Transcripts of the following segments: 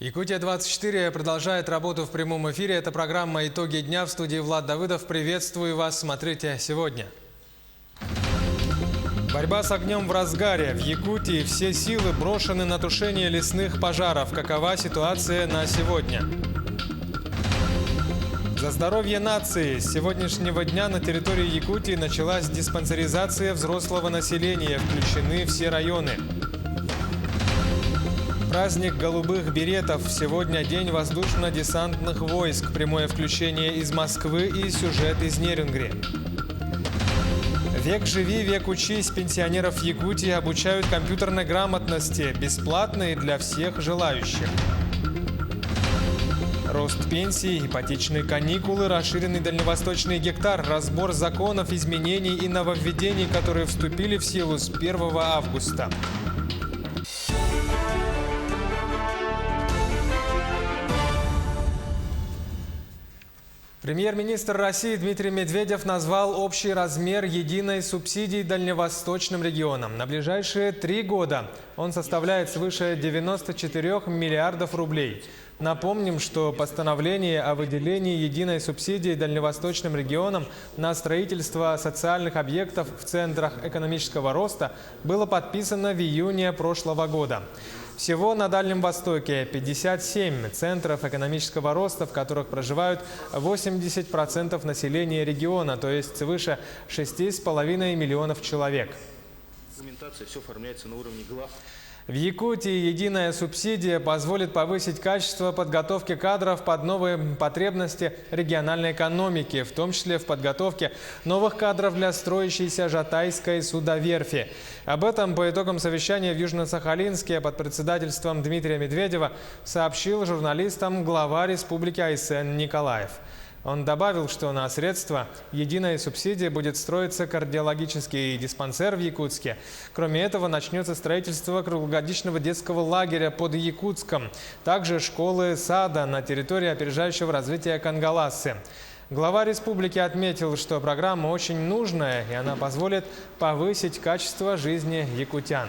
Якутия-24 продолжает работу в прямом эфире. Это программа «Итоги дня». В студии Влад Давыдов. Приветствую вас. Смотрите сегодня. Борьба с огнем в разгаре. В Якутии все силы брошены на тушение лесных пожаров. Какова ситуация на сегодня? За здоровье нации. С сегодняшнего дня на территории Якутии началась диспансеризация взрослого населения. Включены все районы. Праздник голубых беретов. Сегодня день воздушно-десантных войск. Прямое включение из Москвы и сюжет из Нерюнгри. Век живи, век учись. Пенсионеров Якутии обучают компьютерной грамотности. Бесплатно и для всех желающих. Рост пенсий, ипотечные каникулы, расширенный дальневосточный гектар, разбор законов, изменений и нововведений, которые вступили в силу с 1 августа. Премьер-министр России Дмитрий Медведев назвал общий размер единой субсидии дальневосточным регионам. На ближайшие 3 года он составляет свыше 94 миллиардов рублей. Напомним, что постановление о выделении единой субсидии дальневосточным регионам на строительство социальных объектов в центрах экономического роста было подписано в июне прошлого года. Всего на Дальнем Востоке 57 центров экономического роста, в которых проживают 80% населения региона, то есть свыше 6,5 миллионов человек. Документация все оформляется на уровне глав. В Якутии единая субсидия позволит повысить качество подготовки кадров под новые потребности региональной экономики, в том числе в подготовке новых кадров для строящейся Жатайской судоверфи. Об этом по итогам совещания в Южно-Сахалинске под председательством Дмитрия Медведева сообщил журналистам глава Республики Айсен Николаев. Он добавил, что на средства единой субсидии будет строиться кардиологический диспансер в Якутске. Кроме этого, начнется строительство круглогодичного детского лагеря под Якутском, также школы сада на территории опережающего развития Кангаласы. Глава республики отметил, что программа очень нужная, и она позволит повысить качество жизни якутян.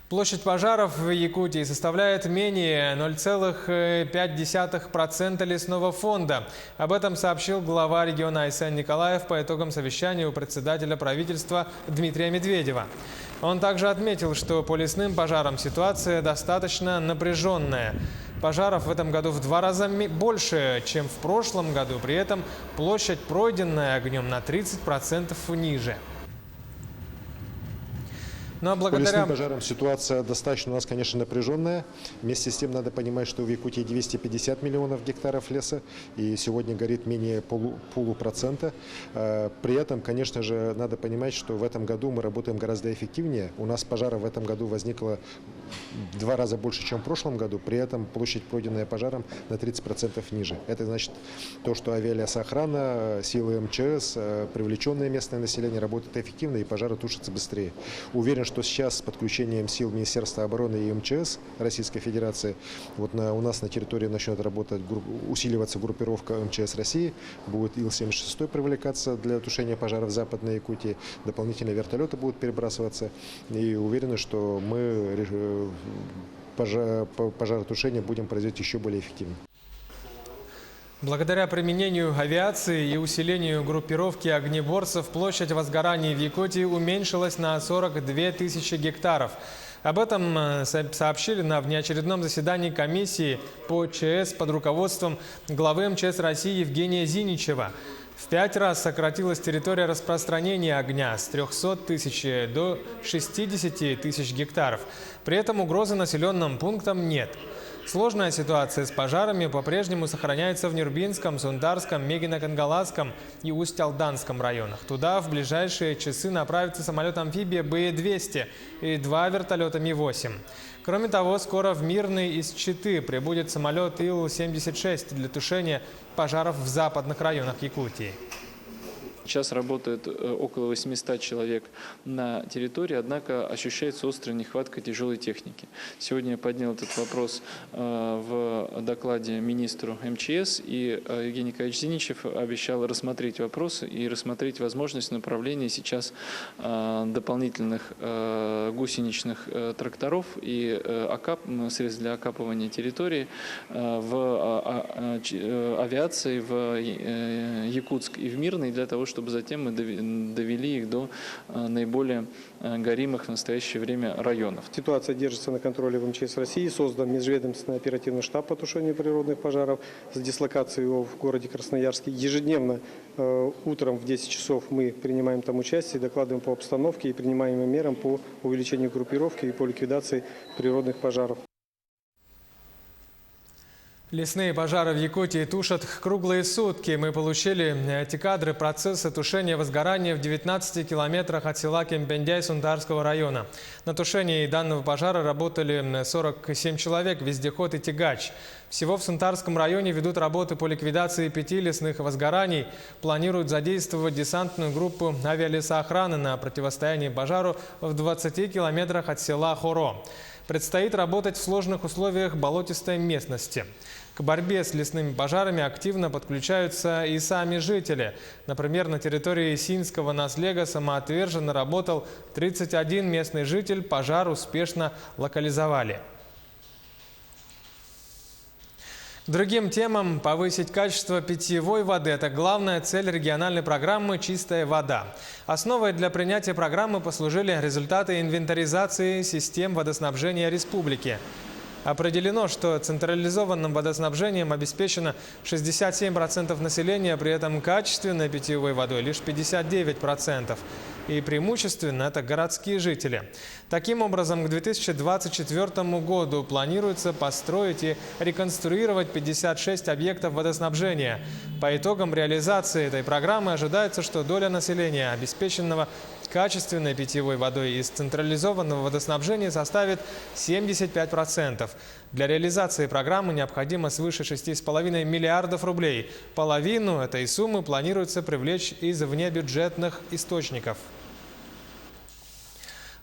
Площадь пожаров в Якутии составляет менее 0,5% лесного фонда. Об этом сообщил глава региона Айсен Николаев по итогам совещания у председателя правительства Дмитрия Медведева. Он также отметил, что по лесным пожарам ситуация достаточно напряженная. Пожаров в этом году в 2 раза больше, чем в прошлом году. При этом площадь, пройденная огнем, на 30% ниже. Но По лесным пожарам ситуация достаточно у нас, конечно, напряженная. Вместе с тем надо понимать, что в Якутии 250 миллионов гектаров леса, и сегодня горит менее полупроцента. При этом, конечно же, надо понимать, что в этом году мы работаем гораздо эффективнее. У нас пожаров в этом году возникло в 2 раза больше, чем в прошлом году. При этом площадь, пройденная пожаром, на 30% ниже. Это значит то, что авиалесоохрана, силы МЧС, привлеченное местное население работают эффективно, и пожары тушатся быстрее. Уверен, что сейчас с подключением сил Министерства обороны и МЧС Российской Федерации у нас на территории начнет работать, усиливаться группировка МЧС России, будет Ил-76 привлекаться для тушения пожаров в Западной Якутии, дополнительные вертолеты будут перебрасываться, и уверены, что мы пожаротушение будем производить еще более эффективно. Благодаря применению авиации и усилению группировки огнеборцев площадь возгораний в Якутии уменьшилась на 42 тысячи гектаров. Об этом сообщили на внеочередном заседании комиссии по ЧС под руководством главы МЧС России Евгения Зиничева. В 5 раз сократилась территория распространения огня с 300 тысяч до 60 тысяч гектаров. При этом угрозы населенным пунктам нет. Сложная ситуация с пожарами по-прежнему сохраняется в Нюрбинском, Сундарском, Мегино-Кангаласском и Усть-Алданском районах. Туда в ближайшие часы направится самолет-амфибия БЭ-200 и 2 вертолета Ми-8. Кроме того, скоро в Мирный из Читы прибудет самолет Ил-76 для тушения пожаров в западных районах Якутии. Сейчас работает около 800 человек на территории, однако ощущается острая нехватка тяжелой техники. Сегодня я поднял этот вопрос в докладе министру МЧС, и Евгений Николаевич Зиничев обещал рассмотреть вопросы и рассмотреть возможность направления сейчас дополнительных гусеничных тракторов и средств для окапывания территории в авиации в Якутск и в Мирный, для того, чтобы затем мы довели их до наиболее горимых в настоящее время районов. Ситуация держится на контроле в МЧС России. Создан межведомственный оперативный штаб по тушению природных пожаров с дислокацией его в городе Красноярске. Ежедневно утром в 10 часов мы принимаем там участие, докладываем по обстановке и принимаем мерам по увеличению группировки и по ликвидации природных пожаров. Лесные пожары в Якутии тушат круглые сутки. Мы получили эти кадры процесса тушения возгорания в 19 километрах от села Кемпендяй Сунтарского района. На тушении данного пожара работали 47 человек, вездеход и тягач. Всего в Сунтарском районе ведут работы по ликвидации 5 лесных возгораний. Планируют задействовать десантную группу авиалесоохраны на противостояние пожару в 20 километрах от села Хоро. Предстоит работать в сложных условиях болотистой местности. К борьбе с лесными пожарами активно подключаются и сами жители. Например, на территории Синского наслега самоотверженно работал 31 местный житель, пожар успешно локализовали. К другим темам: повысить качество питьевой воды – это главная цель региональной программы «Чистая вода». Основой для принятия программы послужили результаты инвентаризации систем водоснабжения республики. Определено, что централизованным водоснабжением обеспечено 67% населения, при этом качественной питьевой водой лишь 59%. И преимущественно это городские жители. Таким образом, к 2024 году планируется построить и реконструировать 56 объектов водоснабжения. По итогам реализации этой программы ожидается, что доля населения, обеспеченного качественной питьевой водой из централизованного водоснабжения, составит 75%. Для реализации программы необходимо свыше 6,5 миллиардов рублей. Половину этой суммы планируется привлечь из внебюджетных источников.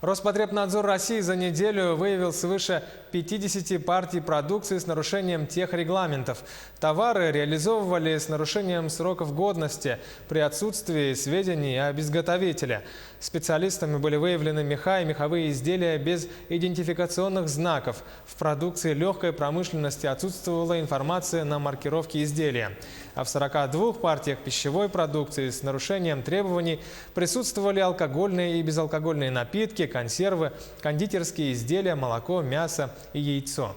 Роспотребнадзор России за неделю выявил свыше 50 партий продукции с нарушением тех регламентов. Товары реализовывали с нарушением сроков годности при отсутствии сведений об изготовителе. Специалистами были выявлены меха и меховые изделия без идентификационных знаков. В продукции легкой промышленности отсутствовала информация на маркировке изделия. А в 42 партиях пищевой продукции с нарушением требований присутствовали алкогольные и безалкогольные напитки, консервы, кондитерские изделия, молоко, мясо и яйцо.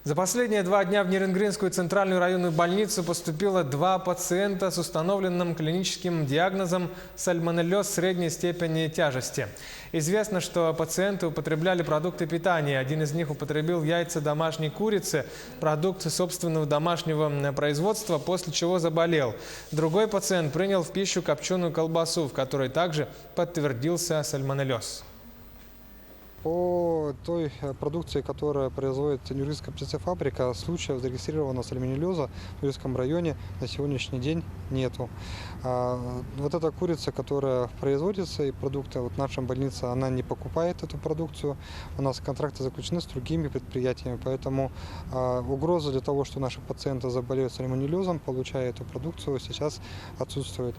За последние 2 дня в Нерюнгринскую центральную районную больницу поступило 2 пациента с установленным клиническим диагнозом сальмонеллез средней степени тяжести. Известно, что пациенты употребляли продукты питания. Один из них употребил яйца домашней курицы, продукт собственного домашнего производства, после чего заболел. Другой пациент принял в пищу копченую колбасу, в которой также подтвердился сальмонеллез. По той продукции, которая производит Нерюнгринская птицефабрика, случаев зарегистрированного сальмонеллеза в Нерюнгринском районе на сегодняшний день нету. Вот эта курица, которая производится, и продукты, вот наша больница, она не покупает эту продукцию. У нас контракты заключены с другими предприятиями, поэтому угроза для того, что наши пациенты заболеют сальмонеллезом, получая эту продукцию, сейчас отсутствует.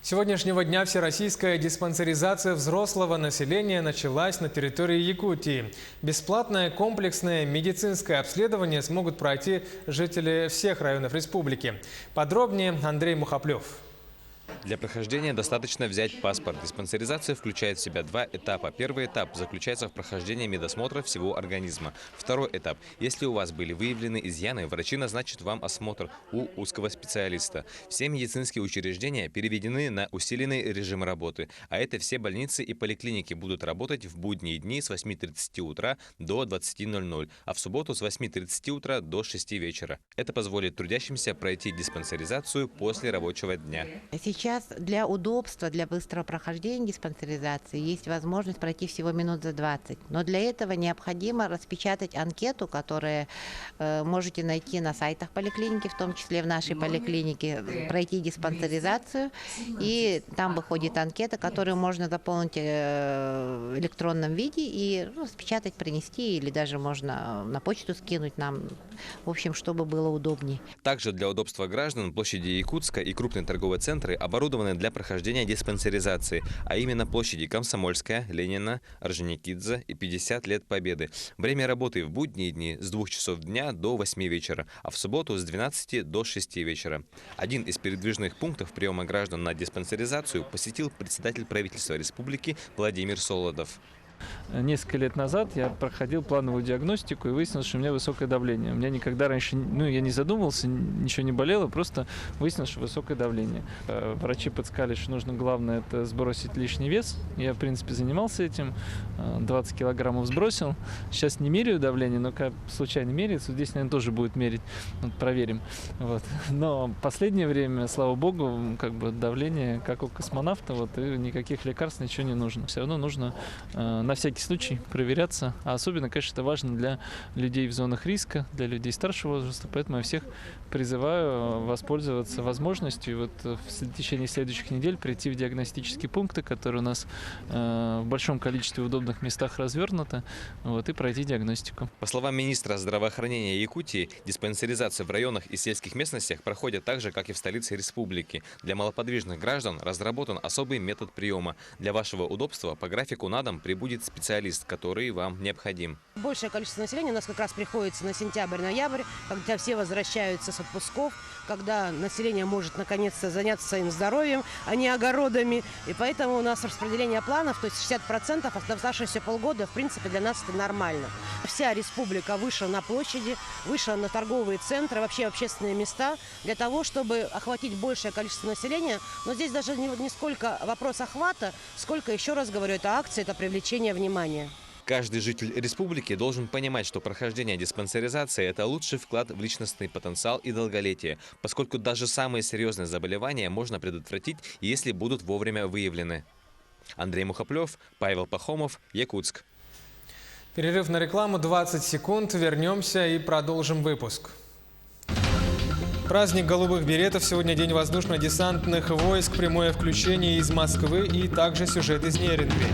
С сегодняшнего дня всероссийская диспансеризация взрослого населения началась на территории Якутии. Бесплатное комплексное медицинское обследование смогут пройти жители всех районов республики. Подробнее Андрей Мухоплев. Для прохождения достаточно взять паспорт. Диспансеризация включает в себя 2 этапа. Первый этап заключается в прохождении медосмотра всего организма. Второй этап. Если у вас были выявлены изъяны, врачи назначат вам осмотр у узкого специалиста. Все медицинские учреждения переведены на усиленный режим работы. А это все больницы и поликлиники будут работать в будние дни с 8:30 утра до 20:00, а в субботу с 8:30 утра до 6 вечера. Это позволит трудящимся пройти диспансеризацию после рабочего дня. Сейчас для удобства, для быстрого прохождения диспансеризации есть возможность пройти всего минут за 20. Но для этого необходимо распечатать анкету, которую можете найти на сайтах поликлиники, в том числе в нашей поликлинике, пройти диспансеризацию. И там выходит анкета, которую можно заполнить в электронном виде и распечатать, принести, или даже можно на почту скинуть нам, в общем, чтобы было удобнее. Также для удобства граждан площади Якутска и крупные торговые центры оборудованы для прохождения диспансеризации, а именно площади Комсомольская, Ленина, Орджоникидзе и 50 лет Победы. Время работы в будние дни с 2 часов дня до 8 вечера, а в субботу с 12 до 6 вечера. Один из передвижных пунктов приема граждан на диспансеризацию посетил председатель правительства республики Владимир Солодов. Несколько лет назад я проходил плановую диагностику и выяснилось, что у меня высокое давление. У меня никогда раньше, я не задумывался, ничего не болело, просто выяснилось, что высокое давление. Врачи подсказали, что нужно главное это сбросить лишний вес. Я, в принципе, занимался этим, 20 килограммов сбросил. Сейчас не меряю давление, но как случайно меряется, здесь, наверное, тоже будет мерить, проверим. Вот. Но в последнее время, слава богу, давление, как у космонавта, и никаких лекарств, ничего не нужно. Все равно нужно на всякий случай проверяться. А особенно, конечно, это важно для людей в зонах риска, для людей старшего возраста. Поэтому я всех призываю воспользоваться возможностью в течение следующих недель прийти в диагностические пункты, которые у нас в большом количестве удобных местах развернуты, и пройти диагностику. По словам министра здравоохранения Якутии, диспансеризация в районах и сельских местностях проходит так же, как и в столице республики. Для малоподвижных граждан разработан особый метод приема. Для вашего удобства по графику на дом прибудет специалист, который вам необходим. Большее количество населения у нас как раз приходится на сентябрь-ноябрь, когда все возвращаются с отпусков, когда население может наконец-то заняться своим здоровьем, а не огородами. И поэтому у нас распределение планов, то есть 60%, оставшиеся полгода, в принципе, для нас это нормально. Вся республика вышла на площади, вышла на торговые центры, вообще общественные места, для того, чтобы охватить большее количество населения. Но здесь даже не сколько вопрос охвата, сколько, еще раз говорю, это акция, это привлечение внимания. Каждый житель республики должен понимать, что прохождение диспансеризации – это лучший вклад в личностный потенциал и долголетие, поскольку даже самые серьезные заболевания можно предотвратить, если будут вовремя выявлены. Андрей Мухоплев, Павел Пахомов, Якутск. Перерыв на рекламу, 20 секунд. Вернемся и продолжим выпуск. Праздник голубых беретов. Сегодня день воздушно-десантных войск. Прямое включение из Москвы и также сюжет из Неринги.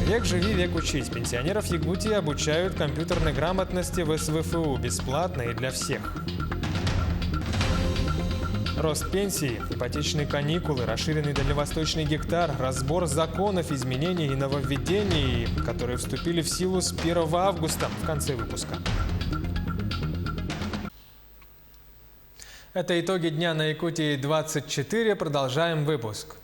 Век живи, век учись. Пенсионеров Якутии обучают компьютерной грамотности в СВФУ. Бесплатно и для всех. Рост пенсии, ипотечные каникулы, расширенный дальневосточный гектар, разбор законов, изменений и нововведений, которые вступили в силу с 1 августа в конце выпуска. Это итоги дня на Якутии-24. Продолжаем выпуск.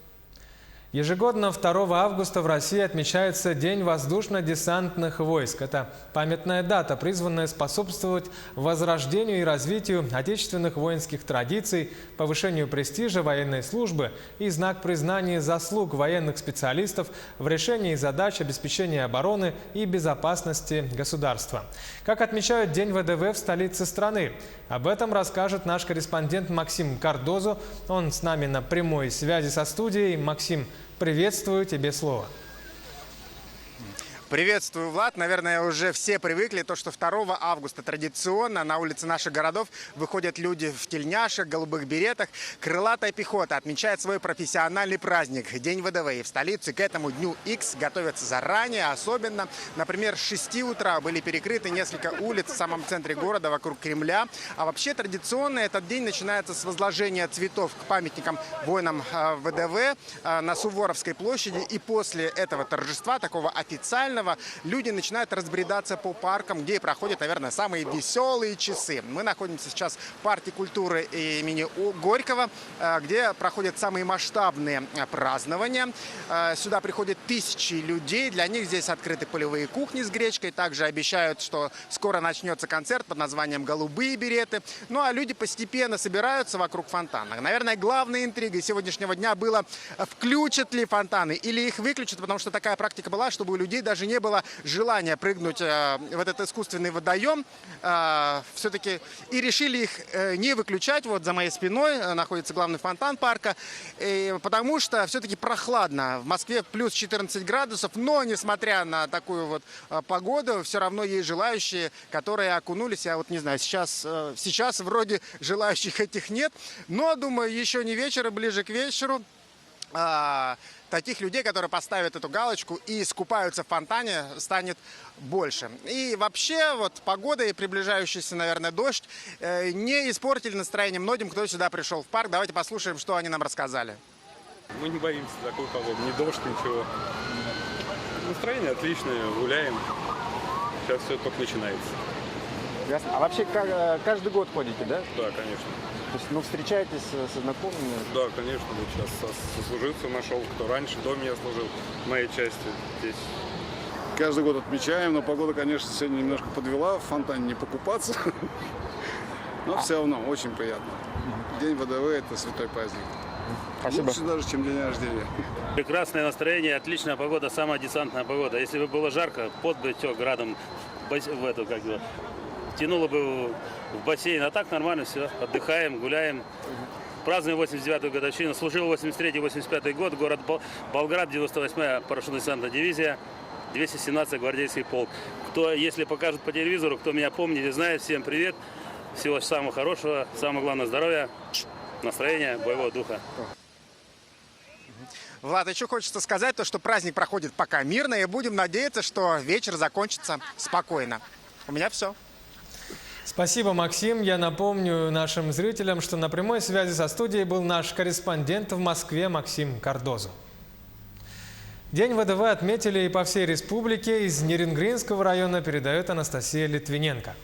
Ежегодно 2 августа в России отмечается День воздушно-десантных войск. Это памятная дата, призванная способствовать возрождению и развитию отечественных воинских традиций, повышению престижа военной службы и знак признания заслуг военных специалистов в решении задач обеспечения обороны и безопасности государства. Как отмечают День ВДВ в столице страны? Об этом расскажет наш корреспондент Максим Кардозо. Он с нами на прямой связи со студией. Максим, приветствую, тебе слово. Приветствую, Влад. Наверное, уже все привыкли, что 2 августа традиционно на улицы наших городов выходят люди в тельняшек, голубых беретах. Крылатая пехота отмечает свой профессиональный праздник – День ВДВ. И в столице к этому дню X готовятся заранее. Особенно, например, с 6 утра были перекрыты несколько улиц в самом центре города, вокруг Кремля. А вообще традиционно этот день начинается с возложения цветов к памятникам воинам ВДВ на Суворовской площади. И после этого торжества, такого официального, люди начинают разбредаться по паркам, где проходят, наверное, самые веселые часы. Мы находимся сейчас в парке культуры имени Горького, где проходят самые масштабные празднования. Сюда приходят тысячи людей. Для них здесь открыты полевые кухни с гречкой. Также обещают, что скоро начнется концерт под названием «Голубые береты». Ну а люди постепенно собираются вокруг фонтана. Наверное, главной интригой сегодняшнего дня было, включат ли фонтаны или их выключат, потому что такая практика была, чтобы у людей даже не не было желания прыгнуть в этот искусственный водоем, все-таки и решили их не выключать. Вот за моей спиной находится главный фонтан парка, потому что все-таки прохладно. В Москве плюс 14 градусов, но несмотря на такую вот погоду, все равно есть желающие, которые окунулись. Я вот не знаю, сейчас вроде желающих этих нет, но, думаю, еще не вечер, ближе к вечеру таких людей, которые поставят эту галочку и искупаются в фонтане, станет больше. И вообще вот погода и приближающийся, наверное, дождь не испортили настроение многим, кто сюда пришел в парк. Давайте послушаем, что они нам рассказали. Мы не боимся такой погоды, ни дождь, ничего. Настроение отличное, гуляем. Сейчас все только начинается. Ясно. А вообще каждый год ходите, да? Да, конечно. То есть, встречаетесь со знакомыми? Да, конечно. Вот сейчас сослуживцев нашел, кто раньше до меня служил в моей части здесь. Каждый год отмечаем, но погода, конечно, сегодня немножко подвела. В фонтане не покупаться. Но все равно очень приятно. День ВДВ – это святой праздник. Спасибо. Лучше даже, чем день рождения. Прекрасное настроение, отличная погода, самая десантная погода. Если бы было жарко, пот бы тек градом в эту, тянуло бы в бассейн. А так нормально все. Отдыхаем, гуляем. Празднуем 89-ю годовщину. Служил 83-85 год. Город Болград, 98-я парашютно-десантная дивизия, 217-й гвардейский полк. Кто, если покажут по телевизору, кто меня помнит и знает, всем привет. Всего самого хорошего. Самое главное здоровья, настроения, боевого духа. Влад, еще хочется сказать, что праздник проходит пока мирно, и будем надеяться, что вечер закончится спокойно. У меня все. Спасибо, Максим. Я напомню нашим зрителям, что на прямой связи со студией был наш корреспондент в Москве Максим Кардозу. День ВДВ отметили и по всей республике. Из Нерингринского района передает Анастасия Литвиненко.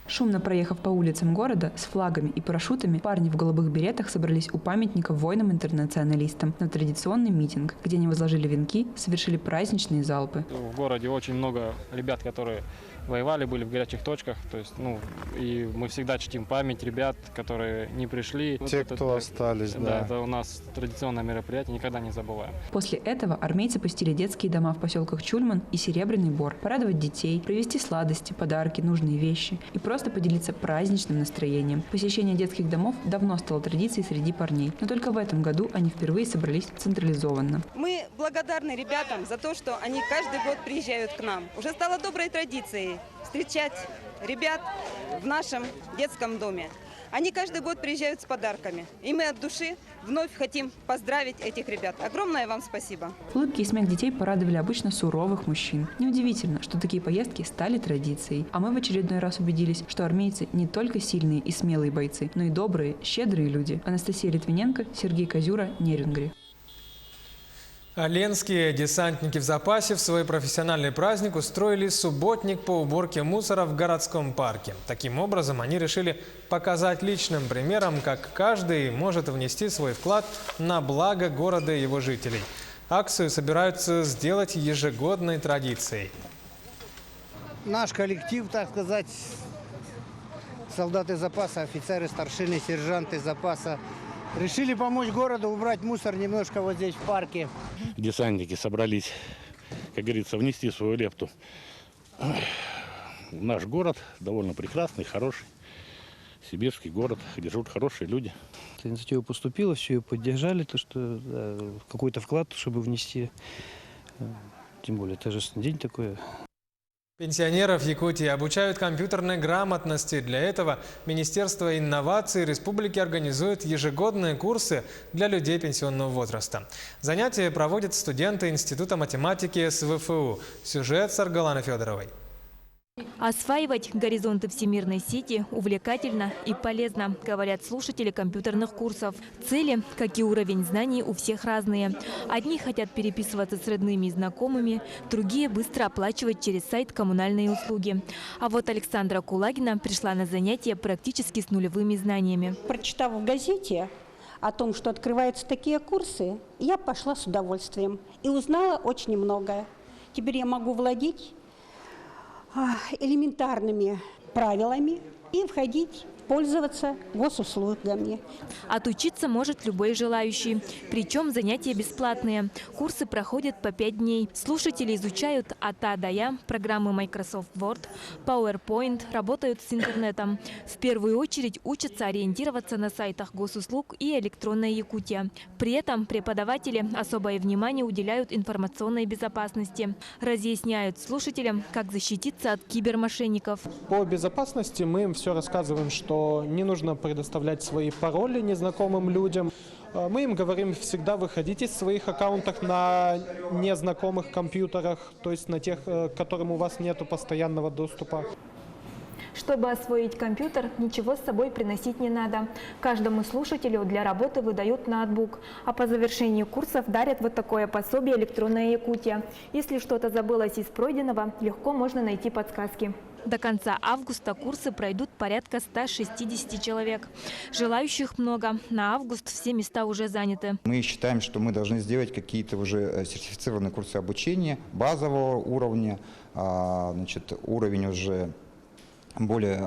Шумно проехав по улицам города с флагами и парашютами, парни в голубых беретах собрались у памятника воинам-интернационалистам на традиционный митинг, где они возложили венки, совершили праздничные залпы. В городе очень много ребят, которые воевали, были в горячих точках. То есть, и мы всегда чтим память ребят, которые не пришли. Те, кто остались, да. Да, это у нас традиционное мероприятие, никогда не забываем. После этого армейцы посетили детские дома в поселках Чульман и Серебряный Бор, порадовать детей, привезти сладости, подарки, нужные вещи и просто поделиться праздничным настроением. Посещение детских домов давно стало традицией среди парней, но только в этом году они впервые собрались централизованно. Мы благодарны ребятам за то, что они каждый год приезжают к нам. Уже стало доброй традицией встречать ребят в нашем детском доме. Они каждый год приезжают с подарками. И мы от души вновь хотим поздравить этих ребят. Огромное вам спасибо. Улыбки и смех детей порадовали обычно суровых мужчин. Неудивительно, что такие поездки стали традицией. А мы в очередной раз убедились, что армейцы не только сильные и смелые бойцы, но и добрые, щедрые люди. Анастасия Литвиненко, Сергей Козюра, Нерингри. Ленские десантники в запасе в свой профессиональный праздник устроили субботник по уборке мусора в городском парке. Таким образом, они решили показать личным примером, как каждый может внести свой вклад на благо города и его жителей. Акцию собираются сделать ежегодной традицией. Наш коллектив, так сказать, солдаты запаса, офицеры, старшины, сержанты запаса, решили помочь городу убрать мусор немножко вот здесь в парке. Десантники собрались, как говорится, внести свою лепту в наш город, довольно прекрасный, хороший, сибирский город, где живут хорошие люди. Инициатива поступила, все ее поддержали, то что какой-то вклад, чтобы внести, тем более торжественный день такой. Пенсионеров Якутии обучают компьютерной грамотности. Для этого Министерство инноваций республики организует ежегодные курсы для людей пенсионного возраста. Занятия проводят студенты Института математики СВФУ. Сюжет с Аргаланы Федоровой. Осваивать горизонты всемирной сети увлекательно и полезно, говорят слушатели компьютерных курсов. Цели, как и уровень знаний, у всех разные. Одни хотят переписываться с родными и знакомыми, другие быстро оплачивать через сайт коммунальные услуги. А вот Александра Кулагина пришла на занятия практически с нулевыми знаниями. Прочитав в газете о том, что открываются такие курсы, я пошла с удовольствием и узнала очень многое. Теперь я могу владеть элементарными правилами и входить пользоваться госуслугами. Отучиться может любой желающий. Причем занятия бесплатные. Курсы проходят по 5 дней. Слушатели изучают от А до Я программы Microsoft Word, PowerPoint, работают с интернетом. В первую очередь учатся ориентироваться на сайтах госуслуг и электронная Якутия. При этом преподаватели особое внимание уделяют информационной безопасности. Разъясняют слушателям, как защититься от кибермошенников. По безопасности мы им все рассказываем, что не нужно предоставлять свои пароли незнакомым людям. Мы им говорим всегда выходить из своих аккаунтов на незнакомых компьютерах, то есть на тех, к которым у вас нет постоянного доступа. Чтобы освоить компьютер, ничего с собой приносить не надо. Каждому слушателю для работы выдают ноутбук, а по завершении курсов дарят вот такое пособие «Электронная Якутия». Если что-то забылось из пройденного, легко можно найти подсказки. До конца августа курсы пройдут порядка 160 человек. Желающих много. На август все места уже заняты. Мы считаем, что мы должны сделать какие-то уже сертифицированные курсы обучения базового уровня, уровень уже более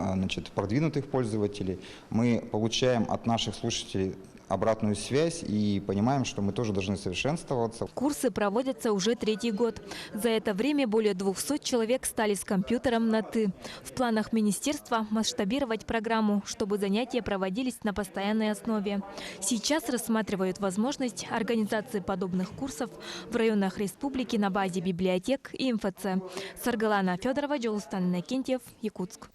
продвинутых пользователей. Мы получаем от наших слушателей обратную связь и понимаем, что мы тоже должны совершенствоваться. Курсы проводятся уже 3-й год. За это время более 200 человек стали с компьютером на «ты». В планах министерства масштабировать программу, чтобы занятия проводились на постоянной основе. Сейчас рассматривают возможность организации подобных курсов в районах республики на базе библиотек и МФЦ. Саргалана Федорова, Джолстан Иннокентьев, Якутск.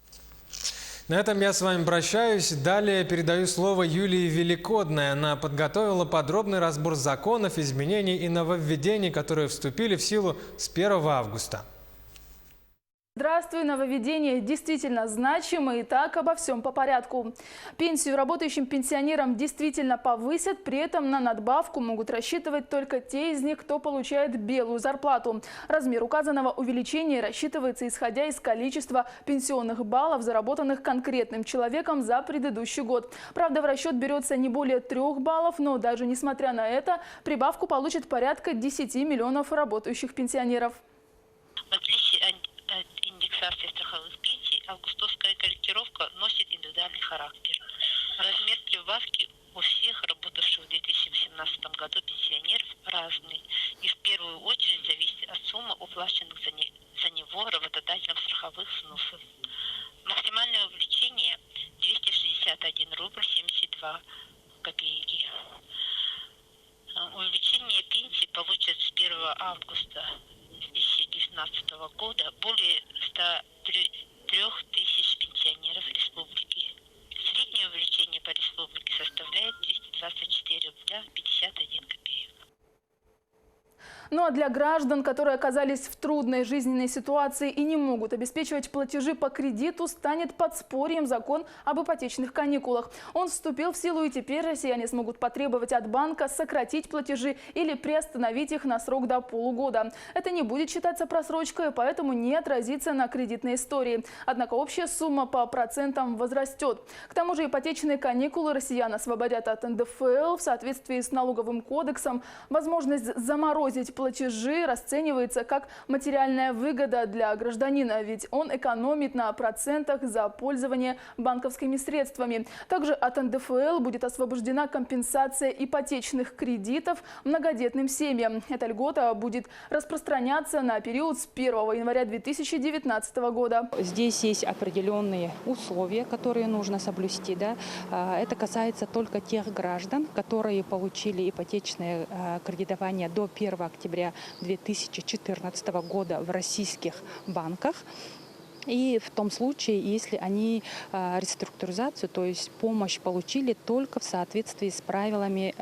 На этом я с вами прощаюсь. Далее передаю слово Юлии Великодной. Она подготовила подробный разбор законов, изменений и нововведений, которые вступили в силу с 1 августа. Здравствуй, нововведения действительно значимы, и так обо всем по порядку. Пенсию работающим пенсионерам действительно повысят, при этом на надбавку могут рассчитывать только те из них, кто получает белую зарплату. Размер указанного увеличения рассчитывается исходя из количества пенсионных баллов, заработанных конкретным человеком за предыдущий год. Правда, в расчет берется не более 3 баллов, но даже несмотря на это, прибавку получит порядка 10 миллионов работающих пенсионеров. В отличие от индексации страховых пенсий, августовская корректировка носит индивидуальный характер. Размер прибавки у всех работавших в 2017 году пенсионеров разный и в первую очередь зависит от суммы уплаченных за него работодателем страховых взносов. Максимальное увеличение 261 рубль 72 копейки. Увеличение пенсии получат с 1 августа 2019 года более 103 тысяч пенсионеров республики. Среднее увеличение по республике составляет 224 рубля 51 копеек. Ну а для граждан, которые оказались в трудной жизненной ситуации и не могут обеспечивать платежи по кредиту, станет подспорьем закон об ипотечных каникулах. Он вступил в силу, и теперь россияне смогут потребовать от банка сократить платежи или приостановить их на срок до полугода. Это не будет считаться просрочкой, поэтому не отразится на кредитной истории. Однако общая сумма по процентам возрастет. К тому же ипотечные каникулы россиян освободят от НДФЛ в соответствии с налоговым кодексом. Возможность заморозить платежи расценивается как материальная выгода для гражданина, ведь он экономит на процентах за пользование банковскими средствами. Также от НДФЛ будет освобождена компенсация ипотечных кредитов многодетным семьям. Эта льгота будет распространяться на период с 1 января 2019 года. Здесь есть определенные условия, которые нужно соблюсти. Да? Это касается только тех граждан, которые получили ипотечное кредитование до 1 октября 2014 года в российских банках. И в том случае, если они реструктуризацию, то есть помощь получили только в соответствии с правилами,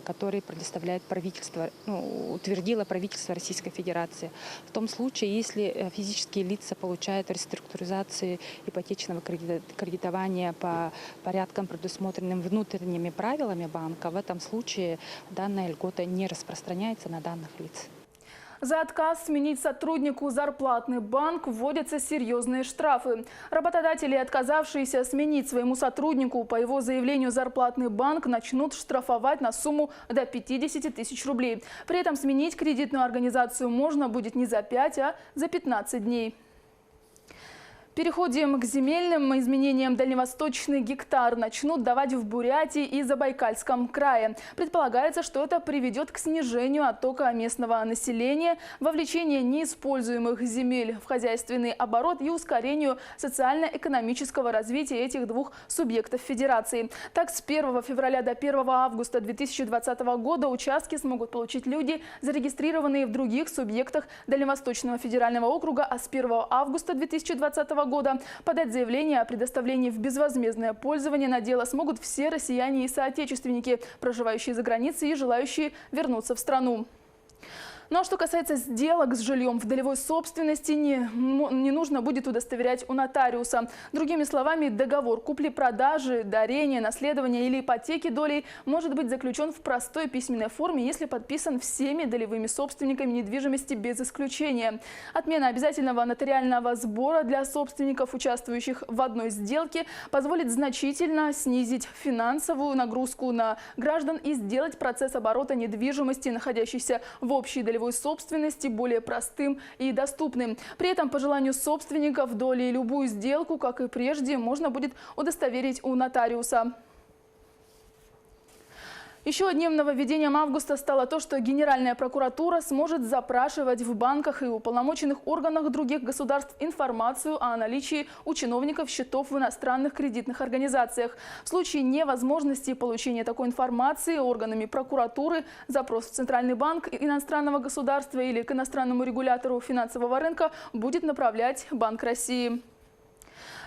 которые предоставляет правительство, утвердило правительство Российской Федерации. В том случае, если физические лица получают реструктуризацию ипотечного кредитования по порядкам, предусмотренным внутренними правилами банка, в этом случае данная льгота не распространяется на данных лиц. За отказ сменить сотруднику зарплатный банк вводятся серьезные штрафы. Работодатели, отказавшиеся сменить своему сотруднику по его заявлению зарплатный банк, начнут штрафовать на сумму до 50 тысяч рублей. При этом сменить кредитную организацию можно будет не за 5, а за 15 дней. Переходим к земельным изменениям. Дальневосточный гектар начнут давать в Бурятии и Забайкальском крае. Предполагается, что это приведет к снижению оттока местного населения, вовлечению неиспользуемых земель в хозяйственный оборот и ускорению социально-экономического развития этих двух субъектов федерации. Так, с 1 февраля до 1 августа 2020 года участки смогут получить люди, зарегистрированные в других субъектах Дальневосточного федерального округа, а с 1 августа 2020 года подать заявление о предоставлении в безвозмездное пользование надела смогут все россияне и соотечественники, проживающие за границей и желающие вернуться в страну. Ну а что касается сделок с жильем в долевой собственности, не нужно будет удостоверять у нотариуса. Другими словами, договор купли-продажи, дарения, наследования или ипотеки долей может быть заключен в простой письменной форме, если подписан всеми долевыми собственниками недвижимости без исключения. Отмена обязательного нотариального сбора для собственников, участвующих в одной сделке, позволит значительно снизить финансовую нагрузку на граждан и сделать процесс оборота недвижимости, находящейся в общей долевой собственности, более простым и доступным. При этом, по желанию собственников доли, любую сделку, как и прежде, можно будет удостоверить у нотариуса. Еще одним нововведением августа стало то, что Генеральная прокуратура сможет запрашивать в банках и уполномоченных органах других государств информацию о наличии у чиновников счетов в иностранных кредитных организациях. В случае невозможности получения такой информации органами прокуратуры запрос в Центральный банк иностранного государства или к иностранному регулятору финансового рынка будет направлять Банк России.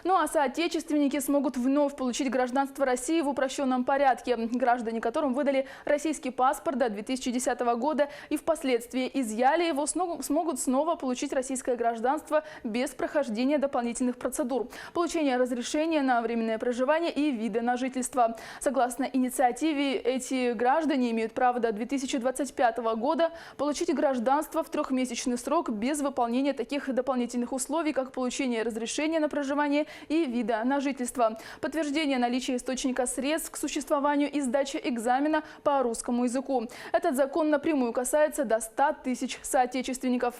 Ну а соотечественники смогут вновь получить гражданство России в упрощенном порядке. Граждане, которым выдали российский паспорт до 2010 года и впоследствии изъяли его, смогут снова получить российское гражданство без прохождения дополнительных процедур, получения разрешения на временное проживание и вида на жительство. Согласно инициативе, эти граждане имеют право до 2025 года получить гражданство в трехмесячный срок без выполнения таких дополнительных условий, как получение разрешения на проживание и вида на жительство, подтверждение наличия источника средств к существованию и сдача экзамена по русскому языку. Этот закон напрямую касается до 100 тысяч соотечественников.